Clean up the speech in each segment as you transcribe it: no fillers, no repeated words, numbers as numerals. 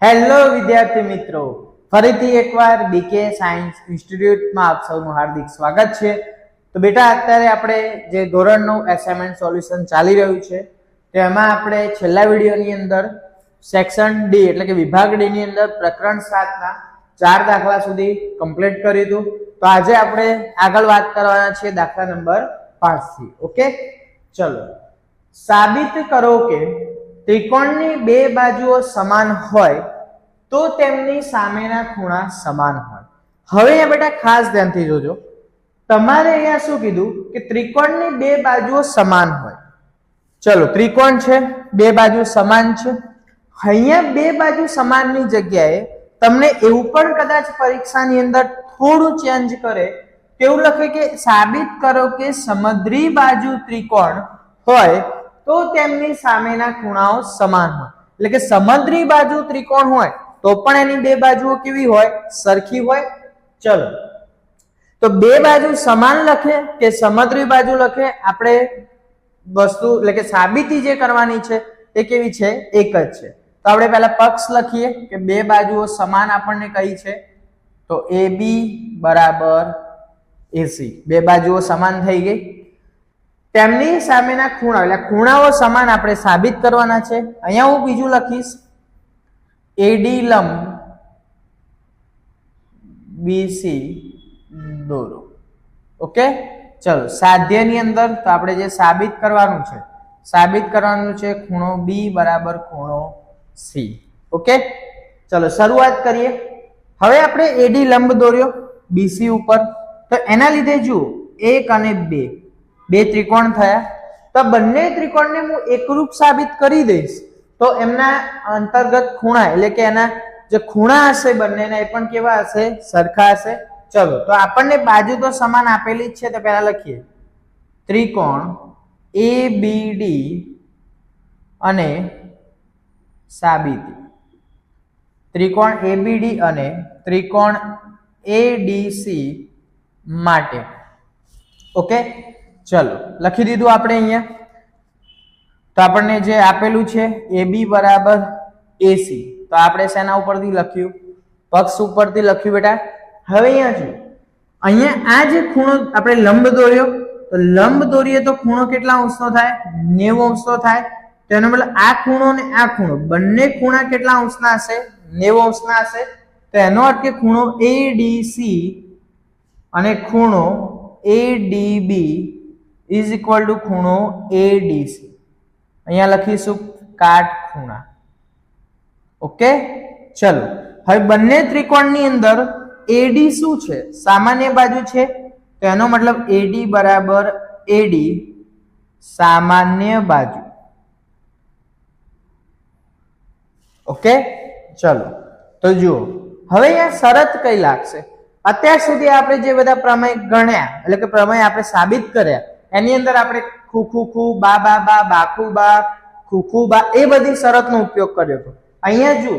Hello વિદ્યાર્થી મિત્રો, ફરીથી એકવાર બીકે સાયન્સ ઇન્સ્ટિટ્યૂટમાં આપ સૌનું હાર્દિક સ્વાગત છે। તો બેટા, અત્યારે આપણે જે ધોરણ 9 એસાઇનમેન્ટ સોલ્યુશન ચાલી રહ્યું છે તેમાં આપણે છેલ્લા વિડિયોની અંદર સેક્શન ડી એટલે કે વિભાગ ડી ની અંદર પ્રકરણ 7 ના 4 દાખલા સુધી કમ્પ્લીટ કર્યું હતું। તો આજે આપણે આગળ વાત કરવાના છે દાખલા નંબર 5 થી। ઓકે, ચલો। સાબિત કરો કે ત્રિકોણની બે બાજુઓ સમાન હોય તો તેમની સામેના ખૂણા સમાન હોય। હવે અહીંયા બેટા ખાસ ધ્યાનથી જોજો, તમારે અહીંયા શું કીધું કે ત્રિકોણની બે બાજુઓ સમાન હોય। ચલો, ત્રિકોણ છે, બે બાજુ સમાન છે। અહીંયા બે બાજુ સમાનની જગ્યાએ તમને એવું પણ કદાચ પરીક્ષાની અંદર થોડું ચેન્જ કરે, કેવું લખે કે સાબિત કરો કે સમદ્રી બાજુ ત્રિકોણ હોય તો તેમની સામેના ખૂણાઓ સમાન હોય। એટલે કે સમદ્રી બાજુ ત્રિકોણ હોય તો પણ એની બે બાજુઓ કેવી હોય? સરખી હોય। ચલો, તો બે બાજુ સમાન લખે કે સમદ્રી બાજુ લખે, આપણે વસ્તુ એટલે કે સાબિતી જે કરવાની છે એ કેવી છે? એક જ છે। તો આપણે પહેલા પક્ષ લખીએ કે બે બાજુઓ સમાન આપણને કઈ છે, તો AB બરાબર AC, બે બાજુઓ સમાન થઈ ગઈ। તેમની સામેના ખૂણા એટલે ખૂણાઓ સમાન આપણે સાબિત કરવાના છે। અહીંયા હું બીજું લખીશ, AD લંબ BC દોરો। ઓકે, ચલો સાધ્યની અંદર તો આપણે જે સાબિત કરવાનું છે ખૂણો B બરાબર ખૂણો C। ઓકે, ચલો શરૂઆત કરીએ। હવે આપણે AD લંબ દોર્યો BC ઉપર, તો એના લીધે જુઓ 1 અને 2 બે ત્રિકોણ થયા। તો બંને ત્રિકોણને હું એકરૂપ સાબિત કરી દઈશ તો એમના અંતર્ગત ખૂણા એટલે કે એના જે ખૂણા હશે બંનેના એ પણ કેવા હશે? સરખા હશે। ચલો, તો આપણને બાજુ તો સમાન આપેલી જ છે, તો પહેલા લખીએ ત્રિકોણ ABD અને સાબિતી। ત્રિકોણ ABD અને ત્રિકોણ ADC માટે। ઓકે, ચલો લખી દીધું આપણે અહીંયા। તો આપણને જે આપેલું છે AB બરાબર AC, તો આપણે શેના ઉપરથી લખ્યું? પક્ષ ઉપરથી લખ્યું બેટા। હવે અહીંયા જો અહીંયા આ જે ખૂણો આપણે લંબ દોર્યો, તો લંબ દોરીએ તો ખૂણો કેટલા અંશનો થાય? 90 અંશનો થાય। તેનો મતલબ આ ખૂણો અને આ ખૂણો બંને ખૂણા કેટલા અંશના હશે? 90 અંશના હશે। તો એનો અર્થ કે ખૂણો ADC અને ખૂણો ADB ઇઝ ઇક્વલ ટુ ખૂણો ADC। અહીંયા લખીશું કાટખૂણા। ઓકે, ચલો હવે બંને ત્રિકોણની અંદર AD શું છે? સામાન્ય બાજુ છે, તો એનો મતલબ AD બરાબર AD સામાન્ય બાજુ। ઓકે, ચલો તો જુઓ હવે અહીંયા શરત કઈ લાગશે? અત્યાર સુધી આપણે જે બધા પ્રમેય ગણ્યા એટલે કે પ્રમેય આપણે સાબિત કર્યા એની અંદર આપણે ખુ બા બા બા બાખુ બા ખુ બા એ બધી શરતનો ઉપયોગ કર્યો હતો। અહીંયા જો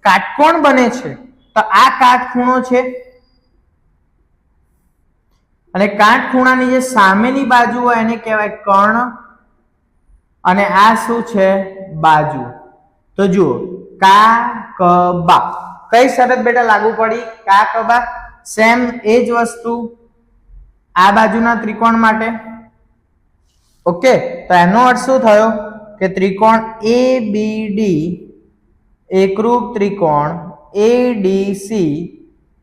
કાટકોણ બને છે તો આ કાટખૂણો છે અને કાટખૂણાની જે સામેની બાજુ હોય એને કહેવાય કર્ણ અને આ શું છે? બાજુ। તો જુઓ કા ક બા, કઈ શરત બેટા લાગુ પડી? કા ક બા સેમ એ જ વસ્તુ આ બાજુના ત્રિકોણ માટે। ઓકે, તો એનો અર્થ શું થયો કે ત્રિકોણ ABD એકરૂપ ત્રિકોણ ADC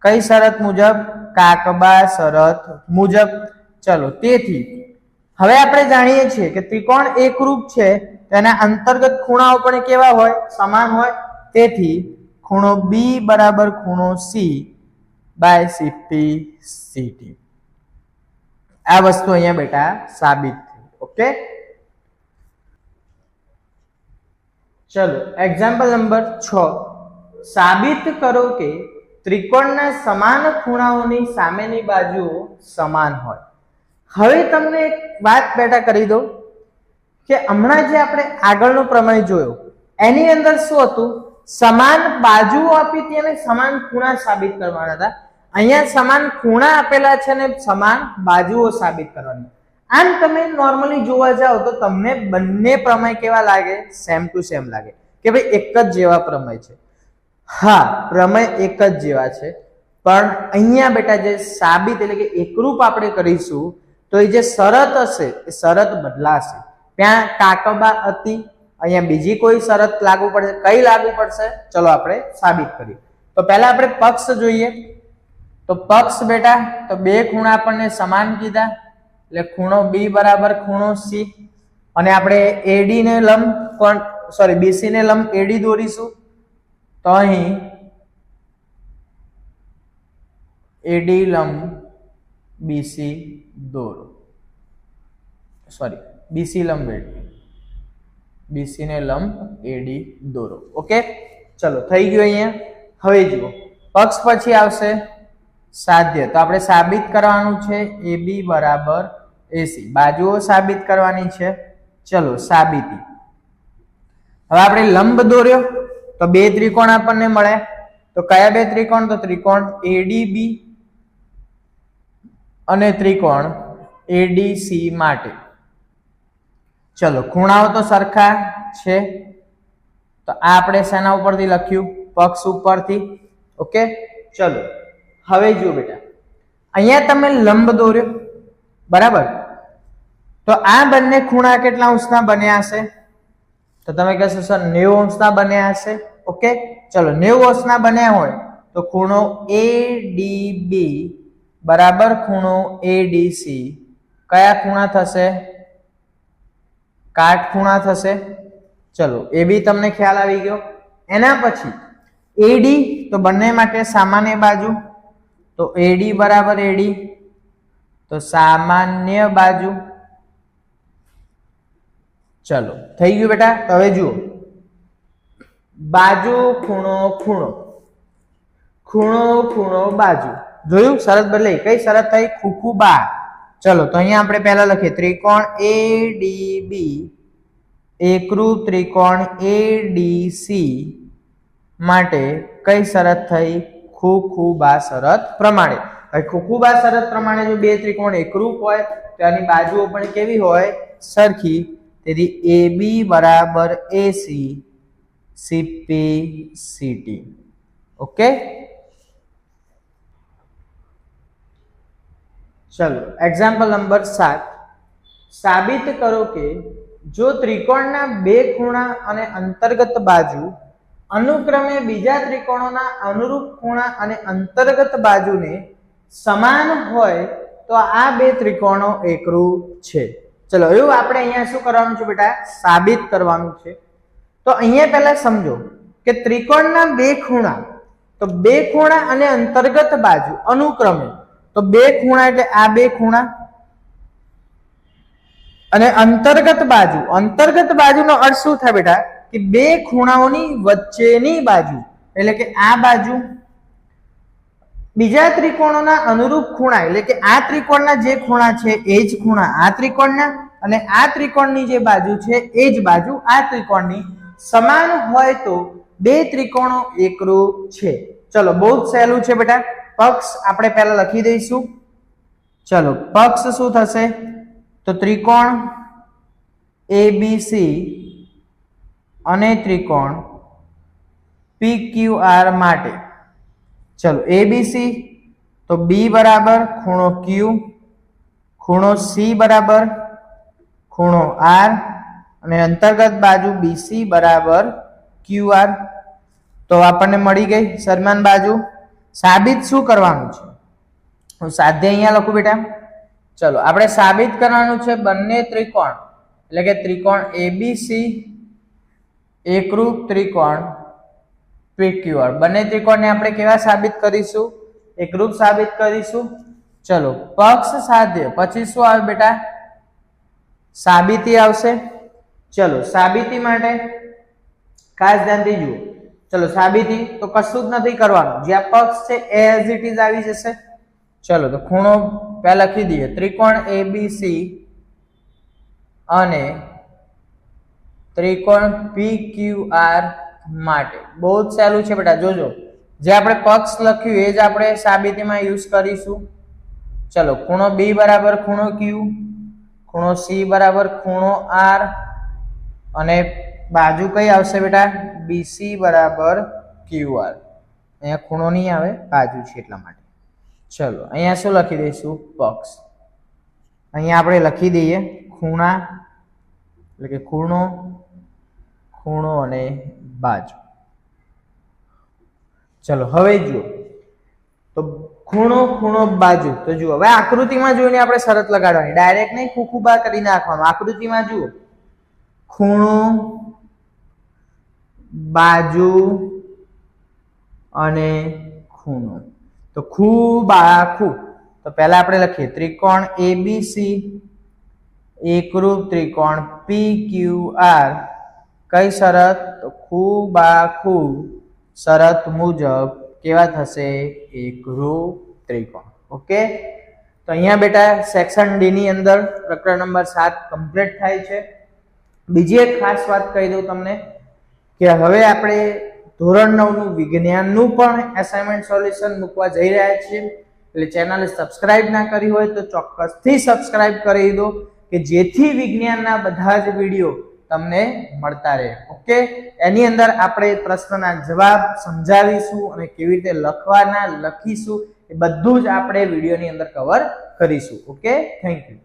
કઈ શરત મુજબ? કાકબા શરત મુજબ। ચલો, તેથી હવે આપણે જાણીએ છીએ કે ત્રિકોણ એકરૂપ છે તેના અંતર્ગત ખૂણાઓ પણ કેવા હોય? સમાન હોય। તેથી ખૂણો B બરાબર ખૂણો C બાય 50-60 આ વસ્તુ અહીંયા બેટા સાબિત થઈ। ઓકે, ચલો એક્ઝામ્પલ નંબર 6, સાબિત કરો કે ત્રિકોણના સમાન ખૂણાઓની સામેની બાજુઓ સમાન હોય। હવે તમને એક વાત બેટા કરી દો કે હમણાં જે આપણે આગળનો પ્રમેય જોયો એની અંદર શું હતું? સમાન બાજુઓ આપી હતી અને સમાન ખૂણા સાબિત કરવાના હતા। અહીંયા સમાન ખૂણા આપેલા છે અને સમાન બાજુઓ સાબિત કરવાની। આમ તમે નોર્મલી જોવા જાઓ તો તમને બંને પ્રમેય કેવા લાગે? સેમ ટુ સેમ લાગે કે ભાઈ એક જ જેવા પ્રમેય છે। હા, પ્રમેય એક જ જેવા છે, પણ અહીંયા બેટા જે સાબિત એટલે કે એકરૂપ આપણે કરીશું તો એ જે શરત હશે એ શરત બદલાશે. ત્યાં કાકબા હતી, અહીંયા બીજી કોઈ શરત લાગુ પડશે. કઈ લાગુ પડશે? ચલો આપણે સાબિત કરીએ. તો પહેલા આપણે પક્ષ જોઈએ. તો પક્ષ બેટા તો બે ખૂણા આપણને સમાન કીધા, એટલે ખૂણો બી બરાબર ખૂણો સી, અને આપણે એડી ને લંબ બીસી ને લંબ એડી દોરીશું. તો અહીં એડી લંબ બીસી દોરો, બીસી લંબ એડી, બીસી ને લંબ એડી દોરો. ઓકે, ચલો થઈ ગયું અહીંયા. હવે જુઓ પક્ષ પછી આવશે સાધ્ય. તો આપણે સાબિત કરવાનું છે AB બરાબર AC, બાજુઓ સાબિત કરવાની છે. ચલો સાબિતી. હવે આપણે લંબ દોર્યો તો બે ત્રિકોણ આપણને મળે. તો કયા બે ત્રિકોણ? તો ત્રિકોણ ADB અને ત્રિકોણ ADC માટે. ચલો ખૂણાઓ તો સરખા છે, તો આ આપણે શેના ઉપરથી લખ્યું? પક્ષ ઉપરથી. ઓકે, ચલો હવે જુઓ બેટા, અહીંયા તમે લંબ દોર્યો બરાબર, તો આ બંને ખૂણા કેટલા અંશના બન્યા હશે? તો તમે કહેશો સર 90 અંશના બન્યા હશે. ઓકે, ચલો 90 અંશના બન્યા હોય તો ખૂણો ADB બરાબર ખૂણો ADC કયા ખૂણા થશે? કાટખૂણા થશે. ચલો એ બી તમને ખ્યાલ આવી ગયો. એના પછી AD તો બંને માટે સામાન્ય બાજુ, તો AD બરાબર AD તો સામાન્ય બાજુ. ચલો થઈ ગયું બેટા. હવે જુઓ બાજુ ખૂણો ખૂણો, ખૂણો ખૂણો બાજુ. જોયું? શરત બદલાઈ. કઈ શરત થઈ? ખુખુબા. ચલો તો અહીંયા આપણે પહેલા લખીએ ત્રિકોણ ADB એકરૂપ ત્રિકોણ ADC માટે કઈ શરત થઈ? ખુખુબા શરત પ્રમાણે. હવે ખુખુબા શરત પ્રમાણે જો બે ત્રિકોણ એકરૂપ હોય તો એની બાજુઓ પણ કેવી હોય? સરખી. તેથી AB બરાબર AC CP CT. ઓકે, ચલો એક્ઝામ્પલ નંબર 7. સાબિત કરો કે જો ત્રિકોણના બે ખૂણા અને અંતર્ગત બાજુ અનુક્રમે બીજા ત્રિકોણોના અનુરૂપ ખૂણા અને અંતર્ગત બાજુને સમાન હોય તો આ બે ત્રિકોણો એકરૂપ છે. ચલો એવું આપણે અહીંયા શું કરવાનું છે બેટા? સાબિત કરવાનું છે. તો અહીંયા પહેલા સમજો કે ત્રિકોણના બે ખૂણા, તો બે ખૂણા અને અંતર્ગત બાજુ અનુક્રમે, તો બે ખૂણા એટલે આ બે ખૂણા અને અંતર્ગત બાજુ. અંતર્ગત બાજુનો અર્થ શું થાય બેટા? કે બે ખૂણાઓની વચ્ચેની બાજુ, એટલે કે આ બાજુ બીજા ત્રિકોણોના અનુરૂપ ખૂણા, એટલે કે આ ત્રિકોણના જે ખૂણા છે એ જ ખૂણા આ ત્રિકોણના, અને આ ત્રિકોણની જે બાજુ છે એ જ બાજુ આ ત્રિકોણની સમાન હોય તો બે ત્રિકોણો એકરૂપ છે. ચલો બહુ જ સહેલું છે બેટા. પક્ષ આપણે પહેલા લખી દઈશું. ચલો પક્ષ શું થશે? તો ત્રિકોણ ABC અને ત્રિકોણ PQR માટે. ચલો ABC તો B બરાબર ખૂણો Q, ખૂણો C બરાબર ખૂણો R, અને અંતર્ગત બાજુ BC બરાબર QR. તો આપણને મળી ગઈ સમાન બાજુ. સાબિત શું કરવાનું છે? હું સાધ્ય અહીંયા લખું બેટા. ચલો આપણે સાબિત કરવાનું છે બંને ત્રિકોણ, એટલે કે ત્રિકોણ ABC એકરૂપ ત્રિકોણ PQR. બંને ત્રિકોણને આપણે કેવા સાબિત કરીશું? એકરૂપ સાબિત કરીશું. ચલો પક્ષ સાધ્ય પછી શું આવે બેટા? સાબિતી આવશે. ચલો સાબિતી માટે ખાસ ધ્યાનથી જુઓ. ચલો સાબિતી તો કશું જ નથી કરવાનું, જ્યાં પક્ષ છે એઝ ઇટ ઇઝ આવી જશે. ચલો તો ખૂણો પહેલા લખી દઈએ. ત્રિકોણ ABC અને ત્રિકોણ PQR માટે. બહુ જ સહેલું છે બેટા. જોજો જે આપણે પક્ષ લખ્યું એ જ આપણે સાબિતીમાં યુઝ કરીશું. ચલો ખૂણો B બરાબર ખૂણો Q, ખૂણો C બરાબર ખૂણો R, અને બાજુ કઈ આવશે બેટા? BC બરાબર QR. અહીંયા ખૂણો નહીં આવે, બાજુ છે એટલા માટે. ચલો અહીંયા શું લખી દઈશું? પક્ષ. અહીંયા આપણે લખી દઈએ ખૂણા, એટલે કે ખૂણો, ખૂણો અને બાજુ. ચલો હવે જુઓ તો ખૂણો, ખૂણો, બાજુ. તો જુઓ હવે આકૃતિમાં જોઈને આપણે શરત લગાડવાની, ડાયરેક્ટ નહીં ખૂખુબા કરી નાખવાનું. આકૃતિમાં જુઓ ખૂણો, બાજુ અને ખૂણો. તો ખૂ બા ખૂ. તો પહેલા આપણે લખીએ ત્રિકોણ ABC, એકરૂપ ત્રિકોણ PQR. કઈ શરત? તો ખૂ બા ખૂ શરત મુજબ કેવા થશે? એકરૂપ ત્રિકોણ. ઓકે, તો અહીંયા બેટા સેક્શન ડી ની અંદર પ્રકરણ નંબર 7 કમ્પ્લીટ થાય છે. બીજી એક ખાસ વાત કહી દઉં તમને કે હવે આપણે ધોરણ 9 નું વિજ્ઞાનનું પણ એસાઇનમેન્ટ સોલ્યુશન મૂકવા જઈ રહ્યા છીએ. એટલે ચેનલ સબસ્ક્રાઇબ ના કરી હોય તો ચોક્કસથી સબસ્ક્રાઇબ કરી દો કે જેથી વિજ્ઞાનના બધા જ વિડીયો તમને મળતા રહે. ઓકે, એની અંદર આપણે પ્રશ્નના જવાબ સમજાવીશું અને કેવી રીતે લખવાના, લખીશું, એ બધું જ આપણે વિડીયોની અંદર કવર કરીશું. Okay, thank you.